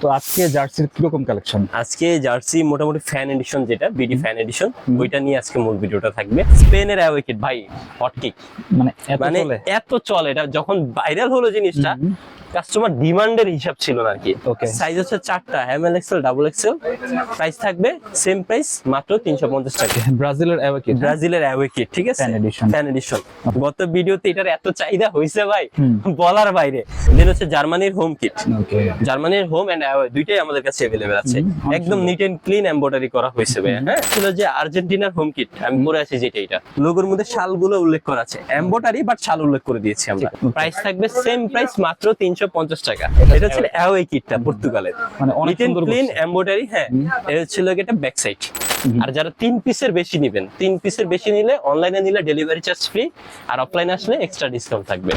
তো আজকে জার্সির কিরকম কালেকশন? আজকে জার্সি মোটামুটি ফ্যান এডিশন, যেটা বিডি ফ্যান এডিশন, ওইটা নিয়ে আজকে মূল ভিডিওটা থাকবে। স্পেনের অ্যাওয়ে কিট ভাই, হটকিক, মানে এত চলে। এটা যখন ভাইরাল হলো জিনিসটা, কাস্টমার ডিমান্ডের হিসাব ছিল না আর কি। সাইজ হচ্ছে 4টা, M L XL, double XL. Price থাকবে সেম প্রাইস, মাত্র 350 টাকা। ব্রাজিলের অ্যাওয়ে কিট, ব্রাজিলের অ্যাওয়ে কিট, ঠিক আছে, ফ্যান এডিশন। গত ভিডিওতে এটার এত চাহিদা হয়েছে ভাই, বলার বাইরে। দেন হচ্ছে জার্মানির হোম কিট। জার্মানির হোম এন্ড অ্যাওয়ে দুইটাই আমাদের কাছে अवेलेबल আছে। একদম নিট এন্ড ক্লিন এমব্রয়ডারি করা হয়েছে ভাই। হ্যাঁ, ছিল যে আর্জেন্টিনার হোম কিট, আমি পরে আছি যেটা, এটা লোগোর মধ্যে শালগুলো উল্লেখ করা আছে, এমব্রয়ডারি বাট শাল উল্লেখ করে দিয়েছি আমরা। প্রাইস থাকবে সেম প্রাইস, মাত্র 350 টাকা। এটা ছিল অ্যাওয়ে কিটটা পর্তুগালের, মানে অনেক সুন্দর ক্লিন এমব্রয়ডারি। হ্যাঁ, এটা ছিল এটা ব্যাক সাইড। আর যারা 3 পিসের বেশি নেবেন, 3 পিসের বেশি নিলে, অনলাইনে নিলে ডেলিভারি চার্জ ফ্রি, আর অফলাইনে আসলে এক্সট্রা ডিসকাউন্ট থাকবে।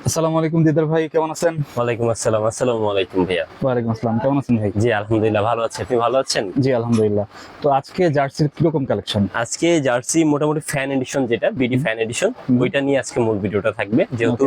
আসসালামু আলাইকুম দিদার ভাই, কেমন আছেন? ওয়ালাইকুম আসসালাম। আসসালামু আলাইকুম ভাইয়া। ওয়ালাইকুম আসসালাম, কেমন আছেন ভাই? জি আলহামদুলিল্লাহ ভালো আছি, আপনি ভালো আছেন? জি আলহামদুলিল্লাহ। তো আজকে জার্সির কিরকম কালেকশন? আজকে জার্সি মোটামুটি ফ্যান এডিশন, যেটা বিডি ফ্যান এডিশন, ওইটা নিয়ে আজকে মূল ভিডিওটা থাকবে। যেহেতু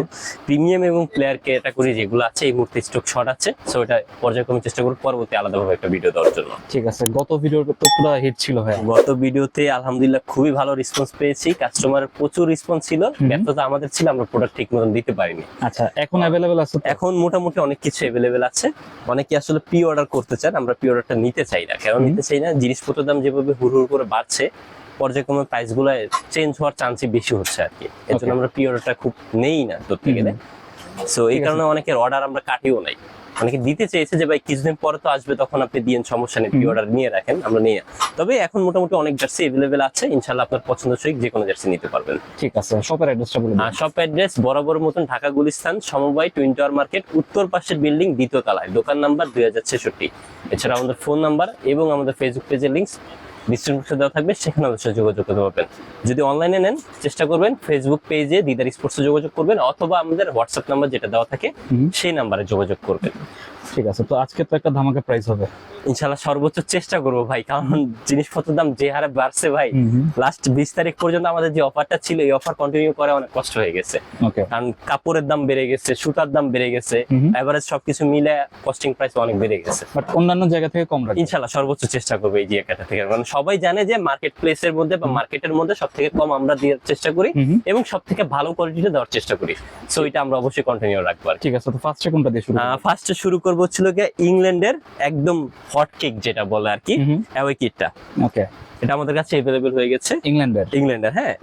প্রিমিয়াম এবং প্লেয়ার ক্যাটাগরি যেগুলো আছে, এই মুহূর্তে স্টক শর্ট আছে, সো এটা পর্যায়ক্রমে চেষ্টা করব পরবর্তী আলাদাভাবে একটা ভিডিও দেওয়ার জন্য। ঠিক আছে, গত ভিডিওটা তো পুরো হিট ছিল ভাই। গত ভিডিওতে আলহামদুলিল্লাহ খুবই ভালো রেসপন্স পেয়েছি, কাস্টমারের প্রচুর রেসপন্স ছিল। ব্যর্থতা আমাদের ছিল, আমরা প্রোডাক্ট ঠিক মতন দিতে পারিনি। আচ্ছা, এখন अवेलेबल আছে? এখন মোটামুটি অনেক কিছু अवेलेबल আছে। অনেকে আসলে প্রি অর্ডার করতে চান, আমরা প্রি অর্ডারটা নিতে চাই না। কেন নিতে চাই না? জিনিসপত্রের দাম যেভাবে হুড় করে বাড়ছে, পর্যায়ক্রমে প্রাইস গুলো চেঞ্জ হওয়ার চান্সই বেশি হচ্ছে আর কি। এর জন্য আমরা প্রি অর্ডারটা খুব নেই না ধরতে গেলে। সো এই কারণে অনেকের অর্ডার আমরা কাটিও নাই। অনেকে দিতে চেয়েছে যে ভাই কিছুদিন পরে তো আসবে, তখন আপনি দিয়েন, সমস্যা নেই, প্রি অর্ডার নিয়ে রাখেন, আমরা নিয়ে। তবে এখন মোটামুটি অনেক জার্সি अवेलेबल আছে, ইনশাআল্লাহ আপনার পছন্দসই যে কোনো জার্সি নিতে পারবেন। ঠিক আছে, শপের অ্যাড্রেসটা বলুন। শপ অ্যাড্রেস বরাবর মতন ঢাকা গুলিস্তান, সমবায় টুইন টাওয়ার মার্কেট, উত্তর পাশের বিল্ডিং, দ্বিতীয় তলায়, দোকান নাম্বার 2066। এছাড়া আমাদের ফোন নাম্বার এবং আমাদের ফেসবুক পেজের লিংক ডিসক্রিপশনে দেওয়া থাকবে, সেখানে আমাদের সাথে যোগাযোগ করতে পারবেন। যদি অনলাইনে নেন, চেষ্টা করবেন ফেসবুক পেজে দিদার স্পোর্টসে যোগাযোগ করবেন, অথবা আমাদের হোয়াটসঅ্যাপ নাম্বার যেটা দেওয়া থাকে সেই নাম্বারে যোগাযোগ করবেন। ঠিক আছে, তো আজকে তো একটা ধামাকা প্রাইস হবে ইনশাআল্লাহ, সর্বোচ্চ চেষ্টা করবো ভাই, কারণ জিনিসপত্রের দাম যে হারে বাড়ছে ভাই, লাস্ট 20 তারিখ পর্যন্ত আমাদের যে অফারটা ছিল, এই অফার কন্টিনিউ করা অনেক কষ্ট হয়ে গেছে। কারণ কাপড়ের দাম বেড়ে গেছে, সুতার দাম বেড়ে গেছে, এভারেজ সবকিছু মিলে কস্টিং প্রাইস অনেক বেড়ে গেছে। বাট অন্যান্য জায়গা থেকে কম রাখবে ইনশাআল্লাহ, সর্বোচ্চ চেষ্টা করবো এই জায়গাটা থেকে। কারণ সবাই জানে যে মার্কেট প্লেসের মধ্যে বা মার্কেটের মধ্যে সব থেকে কম আমরা দেওয়ার চেষ্টা করি, এবং সব থেকে ভালো কোয়ালিটিতে দেওয়ার চেষ্টা করি। সো এটা আমরা অবশ্যই কন্টিনিউ রাখবো। ঠিক আছে, তো ফার্স্টে কোনটা দিয়ে শুরু? ফার্স্টে শুরু করবো হচ্ছিল ইংল্যান্ডের একদম হট কেক যেটা বলে আর কি, অ্যাওয়ে কিটটা। ওকে, এটা আমাদের কাছে अवेलेबल হয়ে গেছে। ইংল্যান্ডের হ্যাঁ,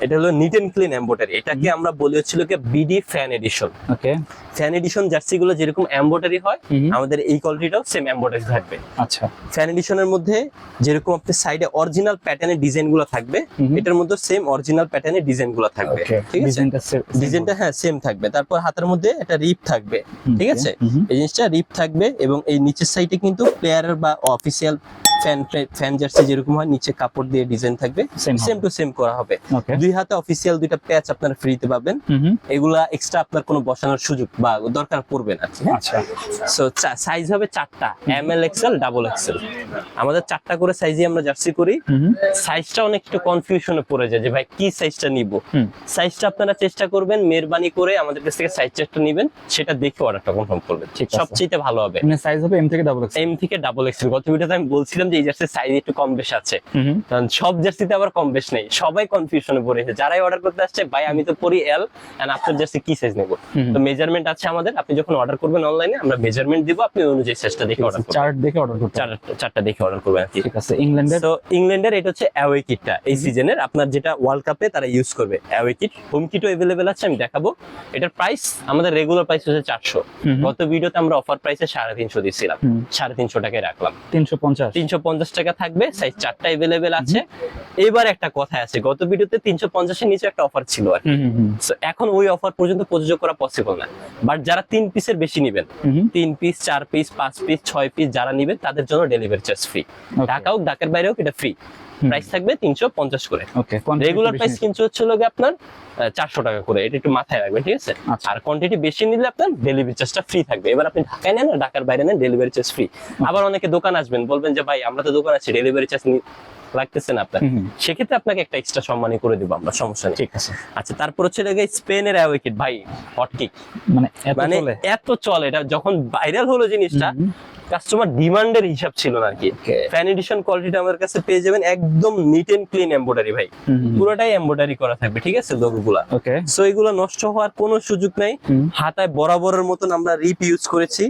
এটা হলো নিট এন্ড ক্লিন এমব্রয়ডারি। এটাকে আমরা বলি হচ্ছিল কি বিডি ফ্যান এডিশন। ওকে, ফ্যান এডিশন জার্সি গুলো যেরকম এমব্রয়ডারি হয়, আমাদের এই কোয়ালিটিটাও সেম এমব্রয়ডারি থাকবে। আচ্ছা, ফ্যান এডিশনের মধ্যে যেরকম আপনার সাইডে অরিজিনাল প্যাটার্নের ডিজাইন গুলো থাকবে, এটার মধ্যে সেম অরিজিনাল প্যাটার্নের ডিজাইন গুলো থাকবে। ঠিক আছে, ডিজাইনটা হ্যাঁ সেম থাকবে। তারপর হাতের মধ্যে একটা রিপ থাকবে, ঠিক আছে, এই জিনিসটা রিপ থাকবে। এবং এই নিচের সাইডে কিন্তু প্লেয়ারের বা অফিসিয়াল ফ্যান জার্সি যেরকম হয়, নিচে কাপড় দিয়ে ডিজাইন থাকবে, সেম টু সেম করা হবে। দুই হাতে অফিসিয়াল দুইটা প্যাচ আপনারা ফ্রিতে পাবেন। এগুলা এক্সট্রা আপনার কোনো বসানোর সুযোগ বা দরকার পড়বে না। আচ্ছা, সো সাইজ হবে 4টা, এমএল এক্সেল, ডাবল এক্সেল। আমাদের 4টা করে সাইজে আমরা জার্সি করি। সাইজটা অনেক একটু কনফিউশনে পড়ে যায় যে ভাই কি সাইজটা নিব। সাইজটা আপনারা চেষ্টা করবেন মেহেরবানি করে আমাদের কাছ থেকে সাইজ চার্টটা নেবেন, সেটা দেখে অর্ডারটা কনফার্ম করবেন, সবচেয়ে ভালো হবে। মানে সাইজ হবে এম থেকে ডাবল এক্সেল। এম থেকে ডাবল এক্সেল। গত ভিডিওতে আমি বলছিলাম যে এই জার্সির সাইজ একটু কম বেশ আছে, কারণ সব জার্সিতে আবার কম বেশ নেই। সবাই কনফিউশনে পড়েছে, যারাই অর্ডার করতে আসছে, ভাই আমি তো পরি এল, এন্ড আপনার জার্সি কি সাইজ নেব। তো মেজারমেন্ট আছে আমাদের, আপনি যখন অর্ডার করবেন অনলাইনে, আমরা মেজারমেন্ট দিব, আপনি অনুযায়ী সাইজটা দেখে অর্ডার করবেন, চার্ট দেখে অর্ডার করবেন, চারটা দেখে অর্ডার করবেন। ঠিক আছে, ইংল্যান্ডের। তো ইংল্যান্ডের এটা হচ্ছে অ্যাওয়ে কিটটা, এই সিজনের আপনার যেটা ওয়ার্ল্ড কাপে তারা ইউজ করবে অ্যাওয়ে কিট। হোম কিটও अवेलेबल আছে, আমি দেখাবো। এটার প্রাইস আমাদের রেগুলার প্রাইস হচ্ছে 400। গত ভিডিওতে আমরা অফার প্রাইসে 350 দিয়েছিলাম, 350 টাকায় রাখলাম। 350 টাকা থাকবে, সাইজ 4টা अवेलेबल আছে। এবার একটা কথা আছে, গত ভিডিওতে 350 এর নিচে একটা অফার ছিল আর সো এখন ওই অফার পর্যন্ত প্রযোজ্য করা পসিবল না। বাট যারা 3 পিসের বেশি নেবেন, 3 পিস, 4 পিস, 5 পিস, 6 পিস যারা নেবেন, তাদের জন্য ডেলিভারি চার্জ ফ্রি। ঢাকা হোক ঢাকার বাইরে হোক, এটা ফ্রি। প্রাইস থাকবে 350 করে। রেগুলার প্রাইস কিন্তু হচ্ছিল আপনার 400 টাকা করে, এটা একটু মাথায় রাখবেন, ঠিক আছে। আর কোয়ান্টিটি বেশি নিলে আপনার ডেলিভারি চার্জটা ফ্রি থাকবে। এবার আপনি ঢাকায় নেন, ঢাকার বাইরে নেন, ডেলিভারি চার্জ ফ্রি। আবার অনেকে দোকান আসবেন, বলবেন যে ভাই আমরা তো দোকান আছি, ডেলিভারি চার্জ লাগতেছে না আপনার, সেক্ষেত্রে আপনাকে একটা এক্সট্রা সম্মানই করে দিব আমরা, সমস্যা নেই। ঠিক আছে। আচ্ছা, তারপর হচ্ছে স্পেনের অ্যাওয়ে কিট ভাই, হটকিক, মানে এত চলে। এটা যখন ভাইরাল হলো জিনিসটা, কাস্টমার ডিমান্ডের হিসাব ছিল না আর কি। ফ্যান এডিশন কোয়ালিটিটা আমার কাছে পেয়ে যাবেন, একদম নিট এন্ড ক্লিন এমব্রয়ডারি ভাই, পুরোটাই এমব্রয়ডারি করা থাকবে, ঠিক আছে লোগোগুলা। ওকে, সো এগুলো নষ্ট হওয়ার কোনো সুযোগ নাই। হাতায় বরাবরের মতন আমরা রিপ ইউজ করেছি,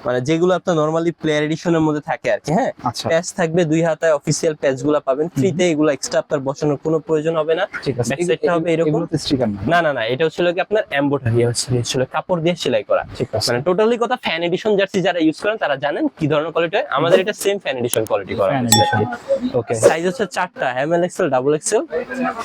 মানে যেগুলো আপনার নরমালি প্লেয়ার এডিশনের মধ্যে থাকে আর কি। হ্যাঁ, আচ্ছা, প্যাচ থাকবে 2 হাতায়, অফিসিয়াল প্যাচ গুলো পাবেন ফ্রিতে, এগুলো এক্সট্রা আপনার বসানোর কোনো প্রয়োজন হবে না। ঠিক আছে। ব্যাক সাইডটা হবে এরকম, এগুলো তো স্টিকার না? না, এটা হচ্ছে কি আপনার এমব্রয়ডারি হচ্ছে কাপড় দিয়ে সেলাই করা। ঠিক আছে, মানে টোটালি কথা, ফ্যান এডিশন জার্সি যারা ইউজ করেন তারা জানেন কি ধরনের কোয়ালিটি হয়। আমাদের এটা সেম ফ্যান এডিশন কোয়ালিটি করা ফ্যান হয়েছে। এডিশন। ওকে, সাইজ হচ্ছে 4টা, M L XL double XL.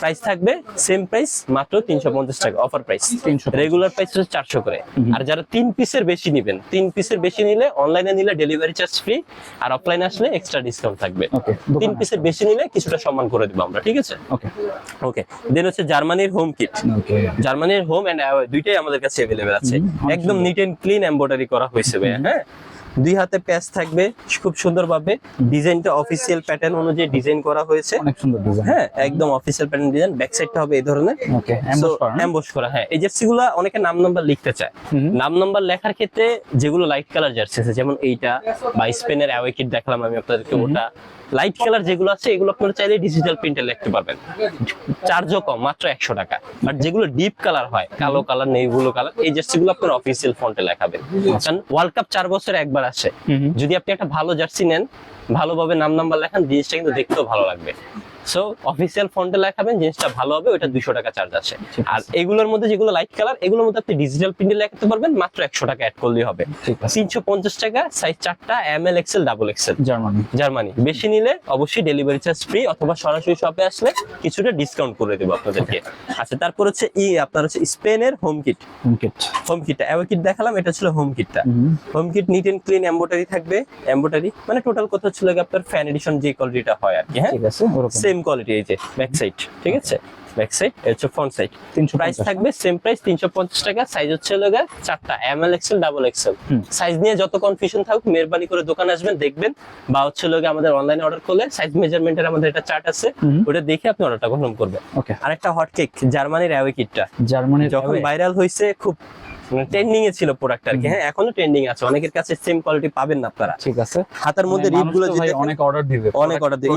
Price থাকবে সেম প্রাইস, মাত্র 350 টাকা অফার প্রাইস। 350, রেগুলার প্রাইস হচ্ছে 400 করে। আর যারা 3 পিসের বেশি নেবেন, 3 পিসের বেশি নিলে অনলাইনে নিলে ডেলিভারি চার্জ ফ্রি, আর অফলাইনে আসলে এক্সট্রা ডিসকাউন্ট থাকবে। ওকে, 3 পিসের বেশি নিলে কিছুটা সম্মান করে দিব আমরা, ঠিক আছে। ওকে, ওকে, দেন হচ্ছে জার্মানির হোম কিট। ওকে, জার্মানির হোম এন্ড অ্যাওয়ে দুইটাই আমাদের কাছে अवेलेबल আছে। একদম নিট এন্ড ক্লিন এমব্রয়ডারি করা হয়েছে ভাই। হ্যাঁ, 2 হাতে প্যাচ থাকবে খুব সুন্দরভাবে, ডিজাইনটা অফিসিয়াল প্যাটার্ন অনুযায়ী ডিজাইন করা হয়েছে। অনেক সুন্দর ডিজাইন। হ্যাঁ, একদম অফিসিয়াল প্যাটার্ন ডিজাইন। ব্যাক সাইডটা হবে এই ধরনের। ওকে, এমবস করা। হ্যাঁ, এই জার্সিগুলো অনেকে নাম নাম্বার লিখতে চায়। নাম নাম্বার লেখার ক্ষেত্রে যেগুলো লাইট কালার জার্সি আছে, যেমন এইটা বা স্পেনের অ্যাওয়ে কিট দেখলাম আমি আপনাদেরকে, ওটা লাইট কালার যেগুলো আছে এগুলো আপনারা চাইলে ডিজিটাল প্রিন্টে লিখতে পারবেন, চার্জও কম, মাত্র 100 টাকা। আর যেগুলো ডিপ কালার হয়, কালো কালার, নেভি ব্লু কালার, এই জার্সিগুলো আপনারা অফিসিয়াল ফন্টে লেখাবেন। কারণ ওয়ার্ল্ড কাপ 4 বছরে একবার আসে, যদি আপনি একটা ভালো জার্সি নেন, ভালোভাবে নাম নাম্বার লেখান, জিনিসটা কিন্তু দেখতেও ভালো লাগবে। সো অফিসিয়াল ফন্টে লেখাবেন, জিনিসটা ভালো হবে, ওটা 200 টাকা চার্জ আছে। আর এগুলোর মধ্যে যেগুলো লাইট কালার, এগুলোর মধ্যে আপনি ডিজিটাল প্রিন্টে লেখাতে পারবেন, মাত্র 100 টাকা অ্যাড করলেই হবে। 350 টাকা, সাইজ 4টা, M L XL double Excel. Germany বেশি নিলে অবশ্যই ডেলিভারি চার্জ ফ্রি, অথবা সরাসরি শপে আসলে কিছুটা ডিসকাউন্ট করে দেব আপনাদেরকে। আচ্ছা, তারপর হচ্ছে আপনার হচ্ছে স্পেনের হোম কিটটা অ্যাওয়ে কিট দেখালাম, এটা ছিল হোম কিটটা। Home kit neat and clean embroidery থাকবে, এমব্রয়ডারি মানে টোটাল কথা ছিল আপনার ফ্যান এডিশন যে কোয়ালিটিটা হয় আর কি। হ্যাঁ, ঠিক আছে, সেম কোয়ালিটি। এই যে ব্যাক সাইড, ঠিক আছে, ব্যাক সাইড, এটা হচ্ছে ফ্রন্ট সাইড। প্রাইস থাকবে সেম প্রাইস, 350 টাকা। সাইজ হচ্ছে 4টা, M L XL double Excel. Size নিয়ে যত কনফিউশন থাকুক, মেহেরবানি করে দোকানে আসবেন, দেখবেন, বা হচ্ছে আমাদের অনলাইনে অর্ডার করলে সাইজ মেজারমেন্টের আমাদের একটা চার্ট আছে, ওটা দেখে আপনি অর্ডারটা কনফার্ম করবেন। আরেকটা হট কেক, জার্মানির অ্যাওয়ে কিটটা, যখন ভাইরাল হয়েছে, খুব ট্রেন্ডিং এ ছিল প্রোডাক্ট আর কি। হ্যাঁ, এখনো ট্রেন্ডিং আছে, অনেকের কাছে সেম কোয়ালিটি পাবেন না আপনারা। ঠিক আছে, হাতার মধ্যে রিপ গুলো অনেক অর্ডার দিবে,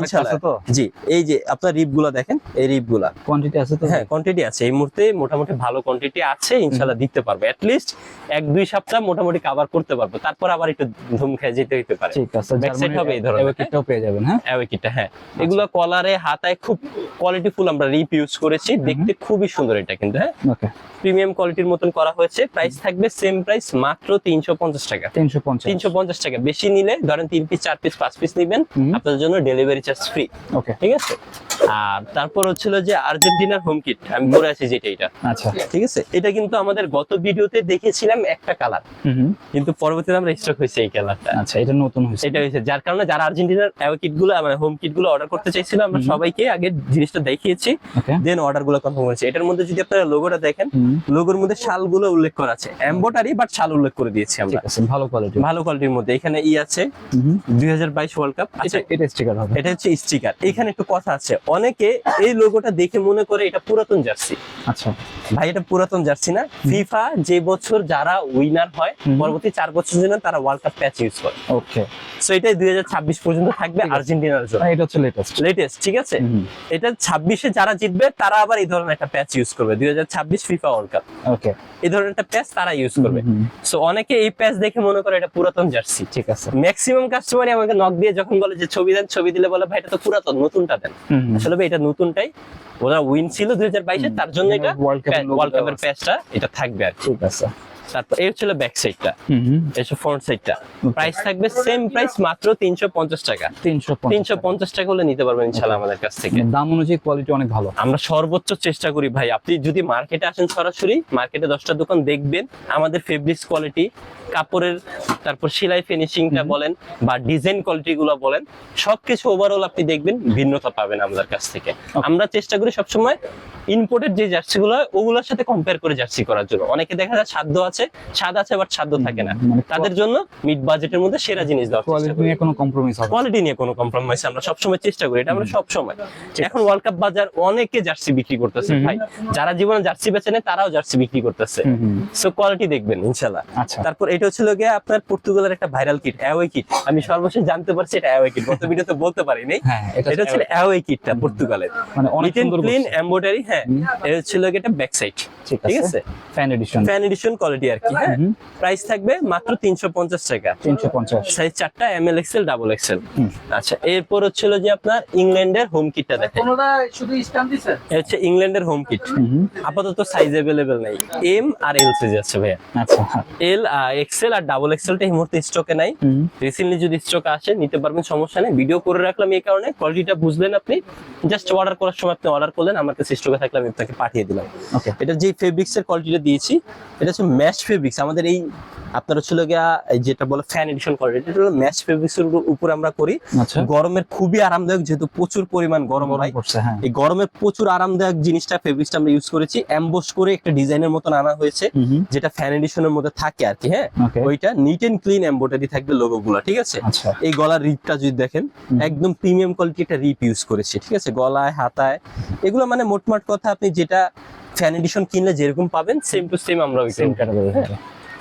ইনশাআল্লাহ। জি, এই যে আপনার রিপ গুলো দেখেন, এই রিপ গুলা কোয়ান্টিটি আছে তো? হ্যাঁ, কোয়ান্টিটি আছে, এই মুহূর্তে মোটামুটি ভালো কোয়ান্টিটি আছে, ইনশাআল্লাহ দিতে পারবে। এট লিস্ট 1-2 সপ্তাহ মোটামুটি কভার করতে পারবে, তারপর আবার একটু ধুম খেয়ে যেতে হতে পারে। ঠিক আছে, ব্যাক সাইড হবে এই ধরনের, কিটটাও পেয়ে যাবেন। হ্যাঁ, অ্যাওয়ে কিটটা। হ্যাঁ, এগুলো কলারে, হাতায় খুব কোয়ালিটিফুল আমরা রিপ ইউজ করেছি, দেখতে খুবই সুন্দর এটা কিন্তু। হ্যাঁ, ওকে, প্রিমিয়াম কোয়ালিটির মতন করা হয়েছে। প্রাইস থাকবে সেম প্রাইস, মাত্র 350 টাকা। 350 টাকা। বেশি নিলে ধরেন 3 পিস, 4 পিস, 5 পিস নিবেন, আপনাদের জন্য ডেলিভারি চার্জ ফ্রি। ওকে, ঠিক আছে। আর তারপর হচ্ছিল যে আর্জেন্টিনার হোম কিট, আমি পরে আছি যেটা, এটা আচ্ছা, ঠিক আছে। এটা কিন্তু আমাদের গত ভিডিওতে দেখেছিলাম একটা কালার, কিন্তু পরবর্তীতে আমরা স্টক হয়েছে এই কালারটা। আচ্ছা, এটা নতুন হয়েছে। এটা হয়েছে, যার কারণে যারা আর্জেন্টিনার অ্যাওয়ে কিট গুলো, মানে হোম কিট গুলো অর্ডার করতে চাইছিল, আমরা সবাইকে আগে জিনিসটা দেখিয়েছি, দেন অর্ডার গুলো কনফার্ম করেছি। এটার মধ্যে যদি আপনারা লোগোটা দেখেন, লোগোর মধ্যে শালগুলো উল্লেখ করা আছে, এমব্রয়ডারি বাট শাল উল্লেখ করে দিয়েছি আমরা। ভালো কোয়ালিটির মধ্যে। এখানে আছে 2022 ওয়ার্ল্ড কাপ। আচ্ছা, এটা স্টিকার হবে, এটা হচ্ছে স্টিকার। এখানে একটু কথা আছে, অনেকে এই লোগোটা দেখে মনে করে এটা পুরাতন জার্সি। আচ্ছা ভাই, এটা পুরাতন জার্সি না। ফিফা যে বছর যারা উইনার হয়, পরবর্তী 4 বছর জন্য তারা ওয়ার্ল্ড কাপ প্যাচ ইউজ করে। ওকে, সো এটাই 2026 পর্যন্ত থাকবে আর্জেন্টিনার জন্য। এটা হচ্ছে লেটেস্ট, ঠিক আছে। এটা 26-এ যারা জিতবে তারা আবার এই ধরনের একটা প্যাচ ইউজ করবে, 2026 ফিফা ওয়ার্ল্ড কাপ। ওকে, এই ধরনের একটা প্যাচ তারা ইউজ করবে। সো অনেকে এই প্যাচ দেখে মনে করে এটা পুরাতন জার্সি। ঠিক আছে। ম্যাক্সিমাম কাস্টমারই আমাকে নক দিয়ে যখন বলে যে ছবি দেন, ছবি দিলে বলে ভাই এটা তো পুরাতন, নতুনটা দেন। আসলে ভাই এটা নতুনটাই, ওরা উইন ছিল 2022-এ, তার জন্য এটা ওয়ার্ল্ড কাপের প্যাচটা এটা থাকবে আর। ঠিক আছে। তারপর এই ছিল ব্যাক সাইডটা, এই হচ্ছে ফ্রন্ট সাইডটা। প্রাইস থাকবে সেম প্রাইস, মাত্র 350 টাকা। 350 টাকা হলে নিতে পারবেন ইনশাআল্লাহ আমাদের কাছ থেকে। দাম অনুযায়ী কোয়ালিটি অনেক ভালো। আমরা সর্বোচ্চ চেষ্টা করি ভাই। আপনি যদি মার্কেটে আসেন, সরাসরি মার্কেটে 10টা দোকান দেখবেন, আমাদের ফেব্রিক্স কোয়ালিটি, কাপড়ের, তারপর সেলাই ফিনিশিংটা বলেন বা ডিজাইন কোয়ালিটি গুলো বলেন, সবকিছু ওভারঅল আপনি দেখবেন ভিন্নতা পাবেন আমাদের কাছ থেকে। আমরা চেষ্টা করি সবসময় ইম্পোর্টেড যে জার্সি গুলো, ওগুলোর সাথে কম্পেয়ার করে জার্সি করার জন্য। অনেকে দেখা যায় সাধ্য আছে, আছে, স্বাদ আছে বাট সাধ্য থাকে না, মানে তাদের জন্য মিড বাজেটের মধ্যে সেরা জিনিস দেওয়ার চেষ্টা কোয়ালিটি করি। নিয়ে কোনো কম্প্রোমাইজ হবে না। কোয়ালিটি নিয়ে কোনো কম্প্রোমাইজ আমরা সবসময় চেষ্টা করি, এটা আমরা সবসময়। এখন ওয়ার্ল্ড কাপ বাজার অনেকে জার্সি বিক্রি করতেছে ভাই, যারা জীবনে জার্সি বেচে নেয় তারাও জার্সি বিক্রি করতেছে, সো কোয়ালিটি দেখবেন ইনশাআল্লাহ। আচ্ছা। তারপর এটা হচ্ছিল গিয়ে আপনার পর্তুগালের একটা ভাইরাল কিট, অ্যাওয়ে কিট। আমি সর্বশেষ জানতে পারছি এটা অ্যাওয়ে কিট, গত ভিডিওতে বলতে পারি নাই। হ্যাঁ, এটা হচ্ছে অ্যাওয়ে কিটটা পর্তুগালের, মানে অনেক নিট এন্ড সুন্দর ক্লিন করছে। এমব্রয়ডারি। হ্যাঁ, এটা হচ্ছিল গিয়ে এটা ব্যাক সাইড, ঠিক আছে, fan edition, fan edition quality আর কি। হ্যাঁ, প্রাইস থাকবে মাত্র 350 টাকা, 350। সাইজ 4টা, এমএল এক্সেল ডাবল এক্সেল। আচ্ছা, এরপর হচ্ছিল যে আপনার ইংল্যান্ডের হোম কিটটা দেখেন, কোনটা শুধু স্ট্যাম্প দিছে? এটা হচ্ছে ইংল্যান্ডের হোম কিট। আপাতত সাইজ अवेलेबल নাই, এম আর এল সাইজ আছে ভাইয়া। আচ্ছা, এল এক্সেল আর ডাবল এক্সেলটা এই মুহূর্তে স্টকে নাই, রিসেন্টলি যদি স্টক আসে নিতে পারবেন, সমস্যা নেই। ভিডিও করে রাখলাম এই কারণে, কোয়ালিটিটা বুঝলেন আপনি, জাস্ট অর্ডার করার সময় আপনি অর্ডার করলেন, আমার কাছে স্টকে থাকলে আমি আপনাকে পাঠিয়ে দিলাম। ওকে। এটা যে ফেব্রিক্স এর কোয়ালিটিটা দিয়েছি, এটা হচ্ছে ম্যাশ ফেব্রিক্স। আমাদের এই আপনার হচ্ছিল গিয়া যেটা বলে ফ্যান এডিশন কোয়ালিটি, এটা হলো ম্যাশ ফেব্রিক্স এর উপর আমরা করি। আচ্ছা। গরমের খুবই আরামদায়ক, যেহেতু প্রচুর পরিমাণ গরম হয়, পড়ছে। হ্যাঁ, এই গরমের প্রচুর আরামদায়ক জিনিসটা ফেব্রিক্সটা আমরা ইউজ করেছি, এমবস করে একটা ডিজাইনের মতন আনা হয়েছে, যেটা ফ্যান এডিশনের মধ্যে থাকে আর কি। হ্যাঁ, ওকে। ওইটা নিট এন্ড ক্লিন এমব্রয়ডারি থাকবে লোগো গুলো, ঠিক আছে। আচ্ছা। এই গলার রিপটা যদি দেখেন, একদম প্রিমিয়াম কোয়ালিটি একটা রিপ ইউজ করেছি, ঠিক আছে, গলায় হাতায় এগুলো, মানে মোটমাট কথা আপনি যেটা ফ্যান এডিশন কিনলে যেরকম পাবেন সেম টু সেম আমরা ওই সেম ক্যাটাগরি।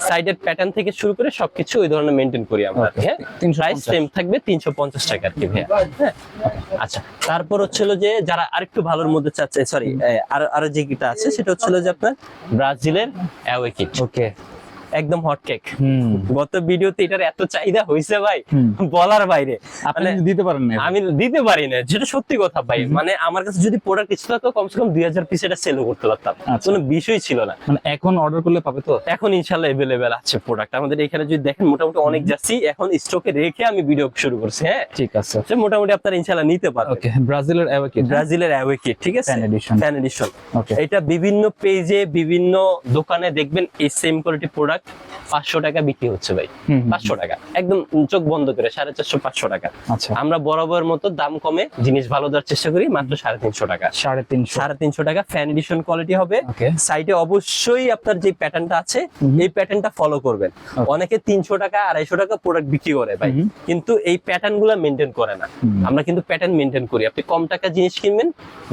সাইডের প্যাটার্ন থেকে শুরু করে সবকিছু ওই ধরনের মেনটেন করি আমরা। Okay. হ্যাঁ, 350 প্রাইস সেম থাকবে 350 টাকা আর কি ভাইয়া। হ্যাঁ, আচ্ছা। তারপর হচ্ছিল যে যারা আরেকটু ভালোর মধ্যে চাচ্ছে, সরি, আর যে কিটা আছে সেটা হচ্ছিল যে আপনার ব্রাজিলের অ্যাওয়ে কিট, ওকে। একদম হট কেক। গত ভিডিওতে এটার এত চাহিদা হয়েছে ভাই, বলার বাইরে। আপনি মানে দিতে পারেন না। আমি দিতে পারি না, যেটা সত্যি কথা ভাই। মানে আমার কাছে যদি প্রোডাক্ট কিছু থাকতো, কমসে কম 2000 পিস এটা সেলও করতে পারতাম, আচ্ছা। কোনো বিষয় ছিল না। মানে এখন অর্ডার করলে পাবে তো? এখন ইনশাআল্লাহ अवेलेबल আছে প্রোডাক্ট আমাদের এখানে। যদি দেখেন মোটামুটি অনেক যাচ্ছি এখন স্টকে রেখে আমি ভিডিও শুরু করছি। হ্যাঁ, ঠিক আছে। তো মোটামুটি আপনারা ইনশাআল্লাহ নিতে পারবেন। ওকে, ব্রাজিলের অ্যাওয়ে কিট। ব্রাজিলের অ্যাওয়ে কিট, ঠিক আছে, Fan edition। Fan edition. Okay. এটা বিভিন্ন পেজে বিভিন্ন দোকানে দেখবেন এই সেম কোয়ালিটি প্রোডাক্ট 500 টাকা বিক্রি হচ্ছে ভাই, 500 টাকা একদম চোখ বন্ধ করে, 450 500 টাকা। আচ্ছা। আমরা বরাবর মতো দাম কমে জিনিস ভালো দেওয়ার চেষ্টা করি, মাত্র 350 টাকা। 350 টাকা ফ্যান এডিশন কোয়ালিটি হবে। ওকে। সাইডে অবশ্যই আপনার যে প্যাটার্নটা আছে এই প্যাটার্নটা ফলো করবেন। অনেকে 300 টাকা 250 টাকা প্রোডাক্ট বিক্রি করে ভাই, কিন্তু এই প্যাটার্ন গুলা মেনটেন করে না। আমরা কিন্তু প্যাটার্ন মেনটেন করি। আপনি কম টাকা জিনিস কিনবেন,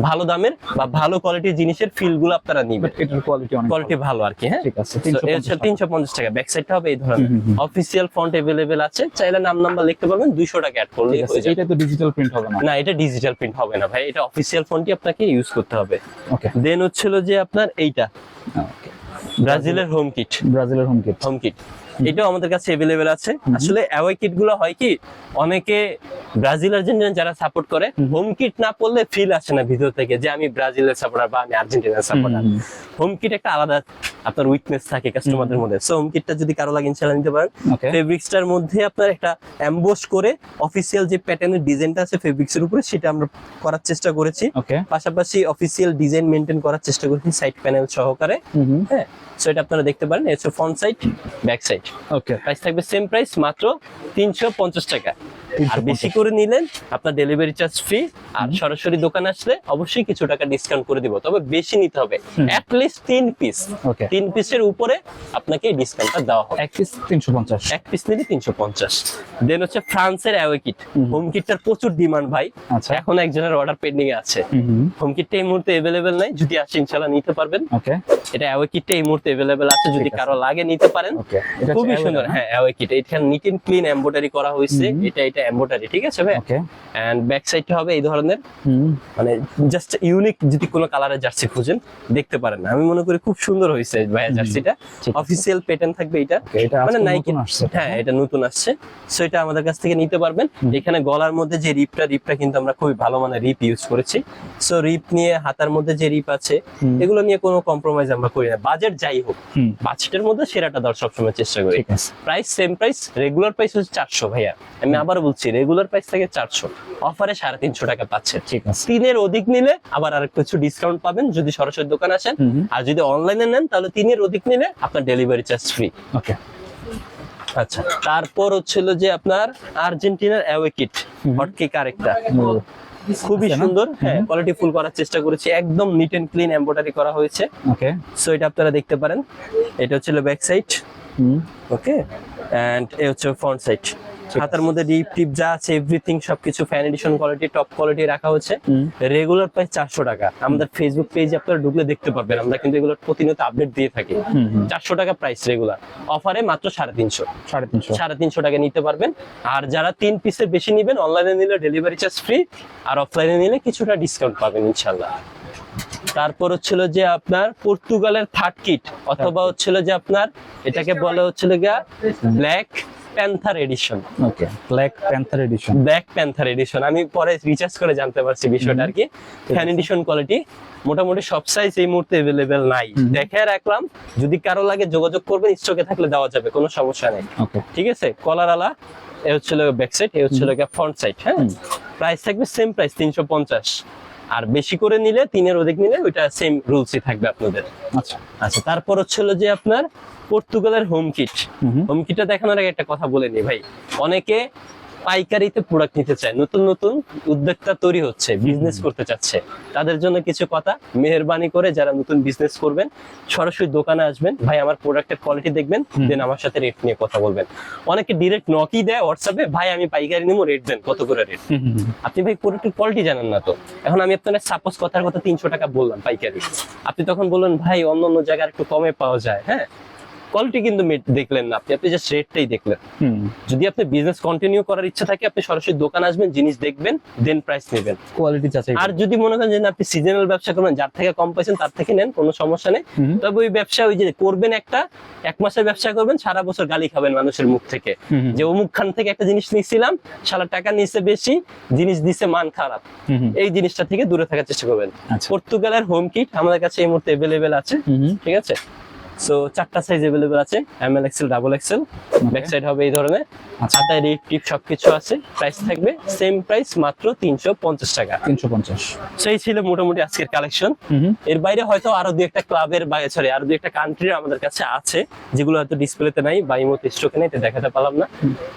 ভালো দামের বা ভালো কোয়ালিটির জিনিসের ফিল গুলো আপনারা নিবেন, এটার কোয়ালিটি অনেক কোয়ালিটি ভালো আর কি। হ্যাঁ, ঠিক আছে। 350 টাকা। ব্যাক সাইডটা হবে এই ধরনের, অফিসিয়াল ফন্ট अवेलेबल আছে, চাইলে নাম নাম্বার লিখতে পারবেন, 200 টাকা অ্যাড করলে হয়ে যাবে। এটা তো ডিজিটাল প্রিন্ট হবে না? না, এটা ডিজিটাল প্রিন্ট হবে না ভাই, এটা অফিসিয়াল ফন্টই আপনাকে ইউজ করতে হবে। ওকে। দেন হচ্ছিল যে আপনার এইটা ওকে, ব্রাজিলের হোম কিট। ব্রাজিলের হোম কিট। হোম কিট এটাও আমাদের কাছে अवेलेबल আছে। আসলে অ্যাওয়ে কিট গুলো হয় কি, অনেকে ব্রাজিল আর্জেন্টিনা যারা সাপোর্ট করে, হোম কিট না পড়লে ফিল আসে না ভিতর থেকে যে আমি ব্রাজিলের সাপোর্টার বা আমি আর্জেন্টিনার সাপোর্টার। হোম কিট একটা আলাদা আপনার উইকনেস থাকে কাস্টমারদের মধ্যে। সো হোম কিটটা যদি কারো লাগে ইনশাআল্লাহ নিতে পারেন। Okay. ফেব্রিক্সটার মধ্যে আপনার একটা এমবোস করে অফিসিয়াল যে প্যাটার্নের ডিজাইনটা আছে ফেব্রিক্সের উপরে, সেটা আমরা করার চেষ্টা করেছি। ওকে। পাশাপাশি অফিসিয়াল ডিজাইন মেনটেন করার চেষ্টা করেছি সাইড প্যানেল সহকারে। হ্যাঁ, সো এটা আপনারা দেখতে পারেন, এটা হচ্ছে ফ্রন্ট সাইড, ব্যাক সাইড। ওকে। প্রাইস থাকবে সেম প্রাইস, মাত্র 350 টাকা। আর বেশি করে নিলেন আপনার ডেলিভারি চার্জ ফ্রি, আর সরাসরি দোকানে আসলে অবশ্যই কিছু টাকা ডিসকাউন্ট করে দিব, তবে বেশি নিতে হবে, অ্যাট লিস্ট 3 পিস। ওকে। 3 পিসের উপরে আপনাকে ডিসকাউন্টটা দেওয়া হবে। এক পিস 350। এক পিস নিলে 350। দেন হচ্ছে ফ্রান্সের অ্যাওয়ে কিট। হোম কিটটার প্রচুর ডিমান্ড ভাই, আচ্ছা। এখন একজনের অর্ডার পেন্ডিং এ আছে। হোম কিটটা এই মুহূর্তে अवेलेबल নাই, যদি আসে ইনশাআল্লাহ নিতে পারবেন। ওকে। এটা অ্যাওয়ে কিটটা এই মুহূর্তে अवेलेबल আছে, যদি কারো লাগে নিতে পারেন। ওকে। এটা খুবই হচ্ছে সুন্দর। Aoe, হ্যাঁ, অ্যাওয়ে কিট, এখানে নিট এন্ড ক্লিন এমব্রয়ডারি করা হয়েছে, এটা এমব্রয়ডারি, ঠিক আছে ভাই। ওকে। এন্ড ব্যাক সাইডটা হবে এই ধরনের, মানে জাস্ট ইউনিক। যদি কোনো কালারের জার্সি খুঁজেন দেখতে পারেন, আমি মনে করি খুব সুন্দর হয়েছে ভাই জার্সিটা। অফিসিয়াল প্যাটার্ন থাকবে এটা, এটা মানে আজকে নাইকি। নতুন আসছে। হ্যাঁ, এটা নতুন আসছে, সো এটা আমাদের কাছ থেকে নিতে পারবেন। এখানে গলার মধ্যে যে রিপটা কিন্তু আমরা খুবই ভালো মানের রিপ ইউজ করেছি। সো রিপ নিয়ে, হাতার মধ্যে যে রিপ আছে এগুলো নিয়ে কোনো কম্প্রোমাইজ আমরা করি না। বাজেট যাই হোক, বাজেটের মধ্যে সেরাটা দেওয়ার সবসময় চেষ্টা করি। ঠিক আছে। Price same price, regular price হচ্ছে 400 ভাইয়া। আমি আবার বলছি, রেগুলার প্রাইস থেকে 400, অফারে 350 টাকা পাচ্ছেন। ঠিক আছে। 3 এর অধিক নিলে আবার আর কিছু ডিসকাউন্ট পাবেন যদি সরাসরি দোকানে আসেন। আর যদি অনলাইনে নেন তাহলে 3 এর অধিক নিলে আপনার ডেলিভারি চার্জ ফ্রি। ওকে। আচ্ছা, তারপর হচ্ছিল যে আপনার আর্জেন্টিনার অ্যাওয়ে কিট, হটকেক আরেকটা। খুবই আছে না? সুন্দর, হ্যাঁ কোয়ালিটি ফুল করার চেষ্টা করেছি, একদম নিট এন্ড ক্লিন এমব্রয়ডারি করা হয়েছে। ওকে। সো এটা আপনারা দেখতে পারেন, এটা হচ্ছে ব্যাক সাইড, ওকে, এন্ড এই হচ্ছে ফ্রন্ট সাইড। হাতার মধ্যে ডিপ টিপ যা আছে এভরিথিং সবকিছু fan edition quality, top quality রাখা হচ্ছে। রেগুলার প্রাইস 400 টাকা। আমাদের ফেসবুক পেজে আপনারা ঢুকলে দেখতে পারবেন, আমরা কিন্তু এগুলো প্রতিনিয়ত আপডেট দিয়ে থাকি। 400 টাকা প্রাইস রেগুলার, অফারে মাত্র 350 350 টাকা নিতে পারবেন। আর যারা 3 পিসের বেশি নেবেন, অনলাইনে নিলে ডেলিভারি চার্জ ফ্রি, আর অফলাইনে নিলে কিছুটা ডিসকাউন্ট পাবেন ইনশাআল্লাহ। তারপর হচ্ছিল যে আপনার পর্তুগালের থার্ড কিট, অথবা হচ্ছিল যে আপনার এটাকে বলা হচ্ছিল গিয়া black panther edition. Okay, black panther edition. Black panther edition আমি পরে রিসার্চ করে জানতে পারছি বিষয়টা আর কি। ফ্যান এডিশন কোয়ালিটি মোটামুটি সব সাইজ এই মুহূর্তে अवेलेबल নাই, দেখে রাখলাম, যদি কারো লাগে যোগাযোগ করবেন, স্টকে থাকলে দেওয়া যাবে, কোনো সমস্যা নেই। ওকে, ঠিক আছে। কলার আলা, এই হচ্ছিল ব্যাক সাইড, এই হচ্ছিল ফ্রন্ট সাইড। হ্যাঁ, প্রাইস থাকবে সেম প্রাইস 350, আর বেশি করে নিলে 3 এর অধিক নিলে ওইটা সেম রুলসই থাকবে আপনাদের। আচ্ছা আচ্ছা, তারপর হচ্ছিল যে আপনার পর্তুগালের হোম কিট। হোম কিটটা দেখানোর আগে একটা কথা বলে নি ভাই, অনেকে পাইকারিতে প্রোডাক্ট নিতে চায়, নতুন নতুন উদ্যোক্তা তৈরি হচ্ছে, বিজনেস করতে চাচ্ছে, তাদের জন্য কিছু কথা। মেহেরবানি করে যারা নতুন বিজনেস করবেন, সরাসরি দোকানে আসবেন, ভাই আমার প্রোডাক্টের কোয়ালিটি দেখবেন, দেন আমার সাথে রেট নিয়ে কথা বলবেন। অনেকে ডিরেক্ট নকই দেয় হোয়াটসঅ্যাপে, ভাই আমি পাইকারি নিবো, রেট দেন, কত করে রেট। আপনি ভাই প্রোডাক্টের কোয়ালিটি জানেন না তো। এখন আমি আপনার সাপোজ কথার কথা 300 টাকা বললাম পাইকারি, আপনি তখন বললেন ভাই অন্য অন্য জায়গায় একটু কমে পাওয়া যায়। হ্যাঁ, কোয়ালিটি কিন্তু দেখলেন না আপনি, আপনি জাস্ট রেটটাই দেখলেন। যদি আপনি বিজনেস কন্টিনিউ করার ইচ্ছা থাকে, আপনি সরাসরি দোকান আসবেন, জিনিস দেখবেন, দেন প্রাইস নেবেন, কোয়ালিটি যাচাই। আর যদি মনে করেন যে আপনি সিজনাল ব্যবসা করবেন, যার থেকে কম পাইছেন তার থেকে নেন, কোনো সমস্যা নেই। তবে ওই ব্যবসা ওই যে করবেন, একটা 1 মাসের ব্যবসা করবেন, সারা বছর গালি খাবেন মানুষের মুখ থেকে, যে অমুক খান থেকে একটা জিনিস নিয়েছিলাম, সারা টাকা নিয়েছে বেশি, জিনিস দিছে মান খারাপ। এই জিনিসটা থেকে দূরে থাকার চেষ্টা করবেন। পর্তুগালের হোম কিট আমাদের কাছে এই মুহূর্তে अवेलेबल আছে। ঠিক আছে। সো 4টা সাইজ अवेलेबल আছে, M L XL, double XL. Back side হবে এই ধরনের, হাতায় রিপ টিপ সবকিছু আছে। প্রাইস থাকবে সেম প্রাইস, মাত্র 350 টাকা। 350। সেই ছিল মোটামুটি আজকের কালেকশন। এর বাইরে হয়তো আরো 2-1টা ক্লাবের বাইরে, সরি আরো 2-1টা কান্ট্রির আমাদের কাছে আছে, যেগুলো হয়তো ডিসপ্লেতে নাই বা ইমোতে স্টকে নেই, তো দেখাতে পারলাম না।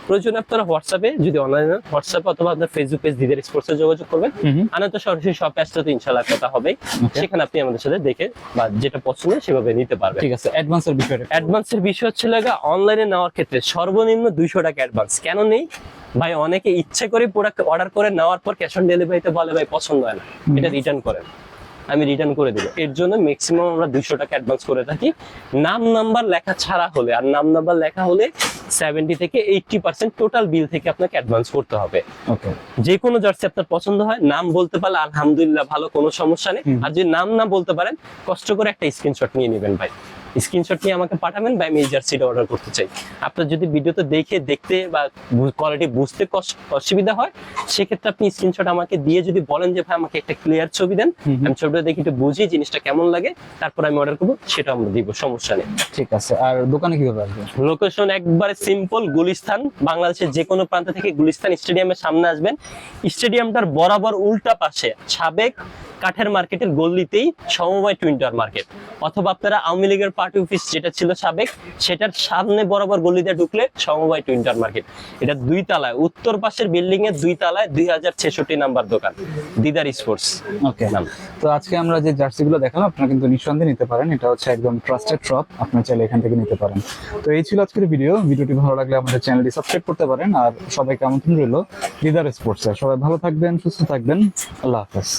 প্রয়োজনে আপনারা হোয়াটসঅ্যাপে, যদি অনলাইনে হোয়াটসঅ্যাপ অথবা আপনার ফেসবুক পেজ দিদার স্পোর্টসে যোগাযোগ করবেন। আনন্দ সরাসরি শপে আসলে তো ইনশাআল্লাহ কথা হবে, সেখানে আপনি আমাদের সাথে দেখে বা যেটা পছন্দ সেভাবে নিতে পারবেন। ঠিক আছে। অ্যাডভান্সের বিষয়টা, অ্যাডভান্সের বিষয় হচ্ছে অনলাইনে নেওয়ার ক্ষেত্রে সর্বনিম্ন 200 টাকা অ্যাডভান্স। কেন নেই ভাই, অনেকে ইচ্ছে করে প্রোডাক্ট অর্ডার করে নেওয়ার পর ক্যাশ অন ডেলিভারিতে বলে ভাই পছন্দ হয় না, এটা রিটার্ন করেন, আমি রিটার্ন করে দিব। এর জন্য ম্যাক্সিমাম আমরা 200 টাকা অ্যাডভান্স করে থাকি, নাম নাম্বার লেখা ছাড়া হলে। আর নাম নাম্বার লেখা হলে 70 থেকে 80% টোটাল বিল থেকে আপনাকে অ্যাডভান্স করতে হবে। ওকে। যে কোনো জার্সি আপনার পছন্দ হয়, নাম বলতে পারলে আলহামদুলিল্লাহ ভালো, কোনো সমস্যা নেই। আর যদি নাম না বলতে পারেন, কষ্ট করে একটা স্ক্রিনশট নিয়ে নেবেন ভাই, স্ক্রিনশট নিয়ে আমাকে পাঠাবেন, ভাই আমি এই জার্সিটা অর্ডার করতে চাই। আপনার যদি ভিডিওতে দেখতে বা কোয়ালিটি বুঝতে অসুবিধা হয়, সেক্ষেত্রে আপনি স্ক্রিনশট আমাকে দিয়ে যদি বলেন যে ভাই আমাকে একটা ক্লিয়ার ছবি দেন, আমি ছবিটা দেখে একটু বুঝি জিনিসটা কেমন লাগে, তারপর আমি অর্ডার করবো, সেটা আমরা দিব, সমস্যা নেই। ঠিক আছে। আর দোকানে কিভাবে আসবে? লোকেশন একবারে সিম্পল, গুলিস্তান, বাংলাদেশের যে কোনো প্রান্ত থেকে গুলিস্তান স্টেডিয়ামের সামনে আসবেন। স্টেডিয়ামটার বরাবর উল্টা পাশে সাবেক কাঠের মার্কেটের গল্লিতেই সমবায় টুইন টাওয়ার মার্কেট, অথবা আপনারা আওয়ামী লীগের পার্টি অফিস যেটা ছিল সাবেক, সেটার সামনে বরাবর গলিতে ঢুকলে সমবায় টুইন টাওয়ার মার্কেট। এটা 2 তলায়, উত্তর পাশের বিল্ডিং এর 2 তলায় 2066 নাম্বার দোকান, দিদার স্পোর্টস। ওকে। তো আজকে আমরা যে জার্সিগুলো দেখালাম, আপনারা কিন্তু নিঃসন্দেহে নিতে পারেন, এটা হচ্ছে একদম ট্রাস্টেড শপ, আপনারা চাইলে এখান থেকে নিতে পারেন। তো এই ছিল আজকের ভিডিওটি ভালো লাগলে আমাদের চ্যানেলটি সাবস্ক্রাইব করতে পারেন। আর সবাইকে আমন্ত্রণ রইল দিদার স্পোর্টসে। সবাই ভালো থাকবেন, সুস্থ থাকবেন, আল্লাহ হাফেজ।